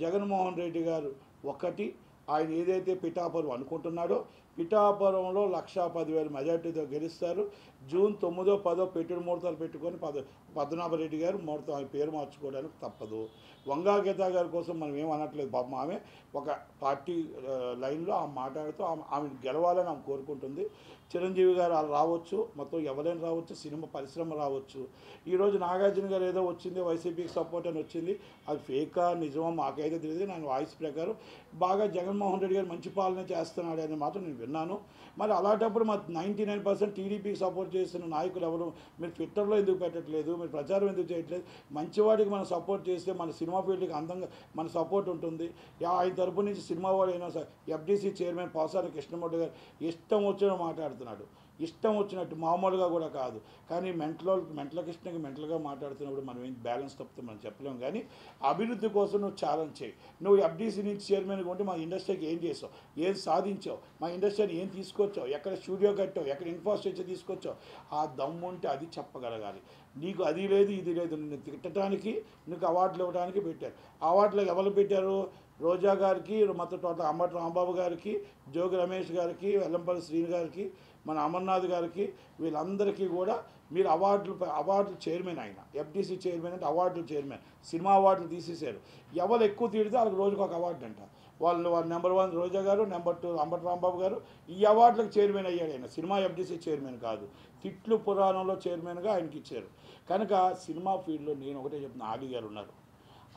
జగన్మోహన్ రెడ్డి గారు ఒకటి ఆయన ఏదైతే పిఠాపురం అనుకుంటున్నాడో పిఠాపురంలో 1,10,000 మెజార్టీతో గెలుస్తారు. జూన్ 9, 10 పెట్టుడు ముహూర్తాలు పెట్టుకొని పద్మనాభరెడ్డి గారు ముహూర్తం ఆయన పేరు మార్చుకోవడానికి తప్పదు. వంగా గీతా గారి కోసం మనం ఏం అనట్లేదు. పాపం ఆమె ఒక పార్టీ లైన్లో ఆమె మాట్లాడుతూ ఆమె గెలవాలని ఆమె కోరుకుంటుంది. చిరంజీవి గారు వాళ్ళు రావచ్చు, మొత్తం ఎవరైనా రావచ్చు, సినిమా పరిశ్రమ రావచ్చు. ఈరోజు నాగార్జున గారు ఏదో వచ్చింది వైసీపీకి సపోర్ట్ అని వచ్చింది, అది ఫేకా నిజమా మాకైతే తెలియదు. నేను వాయిస్ ప్రకారం బాగా జగన్మోహన్ రెడ్డి గారు మంచి పాలన చేస్తున్నాడు అని మాత్రం నేను విన్నాను. మరి అలాంటప్పుడు మా 99% టీడీపీకి సపోర్ట్ చేస్తున్న నాయకులు ఎవరు? మీరు ట్విట్టర్లో ఎందుకు పెట్టట్లేదు? మీరు ప్రచారం ఎందుకు చేయట్లేదు? మంచివాడికి మనం సపోర్ట్ చేస్తే మన సినిమా ఫీల్డ్కి అందంగా మన సపోర్ట్ ఉంటుంది. ఆయన తరపు నుంచి సినిమా వాడు అయినా సరే ఎఫ్డీసీ చైర్మన్ పోసాని కృష్ణమూర్తి గారు ఇష్టం వచ్చిన మాట్లాడుతున్నాడు, ఇష్టం వచ్చినట్టు, మామూలుగా కూడా కాదు. కానీ మెంటల కృష్ణకి మెంటల్గా మాట్లాడుతున్నప్పుడు మనం ఏం బ్యాలెన్స్ తప్పితే మనం చెప్పలేము. కానీ అభివృద్ధి కోసం నువ్వు ఛాలెంజ్ చేయి. నువ్వు ఎఫ్డీసీ నుంచి చైర్మన్గా ఉంటే మా ఇండస్ట్రీకి ఏం చేసావు, ఏం సాధించావు, మా ఇండస్ట్రీని ఏం తీసుకొచ్చావు, ఎక్కడ స్టూడియో కట్టావు, ఎక్కడ ఇన్ఫ్రాస్ట్రక్చర్ తీసుకొచ్చావు, ఆ దమ్ము ఉంటే అది చెప్పగలగాలి. నీకు అది లేదు ఇది లేదు. నిన్ను తిట్టడానికి, నీకు అవార్డులు ఇవ్వడానికి పెట్టారు. అవార్డులు ఎవరు పెట్టారు? రోజా గారికి, మొత్తం టోటల్ అంబటి రాంబాబు గారికి, జోగి రమేష్ గారికి, వెల్లంపల్లి శ్రీని గారికి, మన అమర్నాథ్ గారికి, వీళ్ళందరికీ కూడా మీరు అవార్డులు చైర్మన్. ఆయన ఎఫ్డీసీ చైర్మన్ అంటే అవార్డులు చైర్మన్. సినిమా అవార్డులు తీసేశారు. ఎవరు ఎక్కువ తీడితే వాళ్ళకి రోజుకు ఒక అవార్డు అంట. వాళ్ళు నెంబర్ 1 రోజా గారు, నెంబర్ 2 అంబటి రాంబాబు గారు. ఈ అవార్డులకు చైర్మన్ అయ్యాడు ఆయన. సినిమా ఎఫ్డీసీ చైర్మన్ కాదు, తిట్లు పురాణంలో చైర్మన్గా ఆయనకి ఇచ్చారు. కనుక సినిమా ఫీల్డ్లో నేను ఒకటే చెప్తున్నా, ఆడి గారు ఉన్నారు,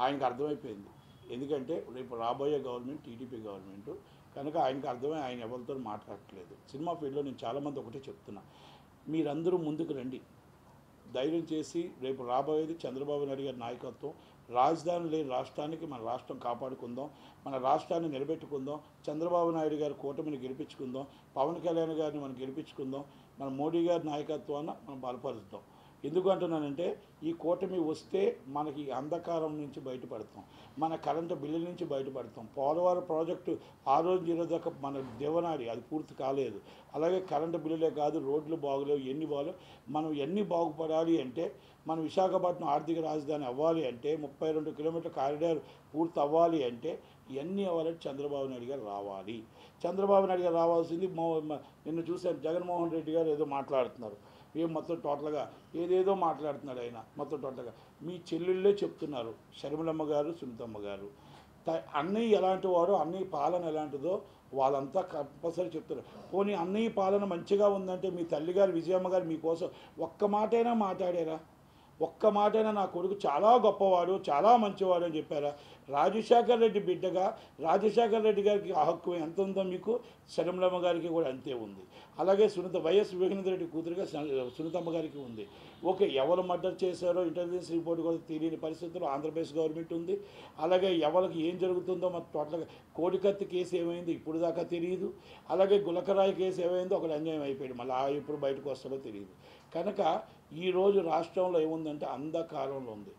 ఆయనకు అర్థమైపోయింది. ఎందుకంటే రేపు రాబోయే గవర్నమెంట్ టీడీపీ గవర్నమెంట్ కనుక ఆయనకు అర్థమై ఆయన ఎవరితో మాట్లాడట్లేదు. సినిమా ఫీల్డ్లో నేను చాలామంది ఒకటే చెప్తున్నా, మీరందరూ ముందుకు రండి, ధైర్యం చేసి. రేపు రాబోయేది చంద్రబాబు నాయుడు గారి నాయకత్వం. రాజధాని లేని రాష్ట్రానికి మన రాష్ట్రం కాపాడుకుందాం, మన రాష్ట్రాన్ని నిలబెట్టుకుందాం. చంద్రబాబు నాయుడు గారి కూటమిని గెలిపించుకుందాం, పవన్ కళ్యాణ్ గారిని మనం గెలిపించుకుందాం, మన మోడీ గారి నాయకత్వాన్ని మనం బలపరుద్దాం. ఎందుకు అంటున్నానంటే ఈ కూటమి వస్తే మనకి అంధకారం నుంచి బయటపడతాం, మన కరెంటు బిల్లుల నుంచి బయటపడతాం. పోలవరం ప్రాజెక్టు ఆ రోజు దాకా మన దేవనాడి అది పూర్తి కాలేదు. అలాగే కరెంటు బిల్లులే కాదు, రోడ్లు బాగలేవు, ఎన్ని బాగలేవు. మనం ఎన్ని బాగుపడాలి అంటే, మనం విశాఖపట్నం ఆర్థిక రాజధాని అవ్వాలి అంటే, 32 కిలోమీటర్ల కారిడార్ పూర్తి అవ్వాలి అంటే ఇవన్నీ అవ్వాలంటే చంద్రబాబు నాయుడు గారు రావాలి. చంద్రబాబు నాయుడు గారు రావాల్సింది. నిన్ను చూశాను, జగన్మోహన్ రెడ్డి గారు ఏదో మాట్లాడుతున్నారు, ఏం మొత్తం టోటల్గా ఏదేదో మాట్లాడుతున్నాడు ఆయన. మొత్తం టోటల్గా మీ చెల్లెళ్ళే చెప్తున్నారు, షర్మిలమ్మ గారు, సునీతమ్మ గారు. అన్నయ్య ఎలాంటి వాడో, అన్నయ్య పాలన ఎలాంటిదో వాళ్ళంతా కంపల్సరీ చెప్తారు. పోనీ అన్నయ్య పాలన మంచిగా ఉందంటే మీ తల్లిగారు విజయమ్మ గారు మీకోసం ఒక్క మాటైనా మాట్లాడారా? ఒక్క మాటైనా నా కొడుకు చాలా గొప్పవాడు, చాలా మంచివాడు అని చెప్పారా? రాజశేఖర్ రెడ్డి బిడ్డగా రాజశేఖర్ రెడ్డి గారికి ఆ హక్కు ఎంత ఉందో మీకు షర్మిలమ్మ గారికి కూడా అంతే ఉంది. అలాగే వైఎస్ వివేకానంద రెడ్డి కూతురుగా సునీతమ్మ గారికి ఉంది. ఓకే, ఎవరు మర్డర్ చేశారో ఇంటెలిజెన్స్ రిపోర్ట్ కూడా తెలియని పరిస్థితుల్లో ఆంధ్రప్రదేశ్ గవర్నమెంట్ ఉంది. అలాగే ఎవరికి ఏం జరుగుతుందో మన టోటల్గా కోడికత్తి కేసు ఏమైంది ఇప్పుడు దాకా తెలియదు. అలాగే గులకరాయి కేసు ఏమైందో ఒకటి అన్యాయం అయిపోయాడు, మళ్ళీ ఎప్పుడు బయటకు వస్తాడో తెలియదు. కనుక ఈరోజు రాష్ట్రంలో ఏముందంటే అంధకారంలో ఉంది.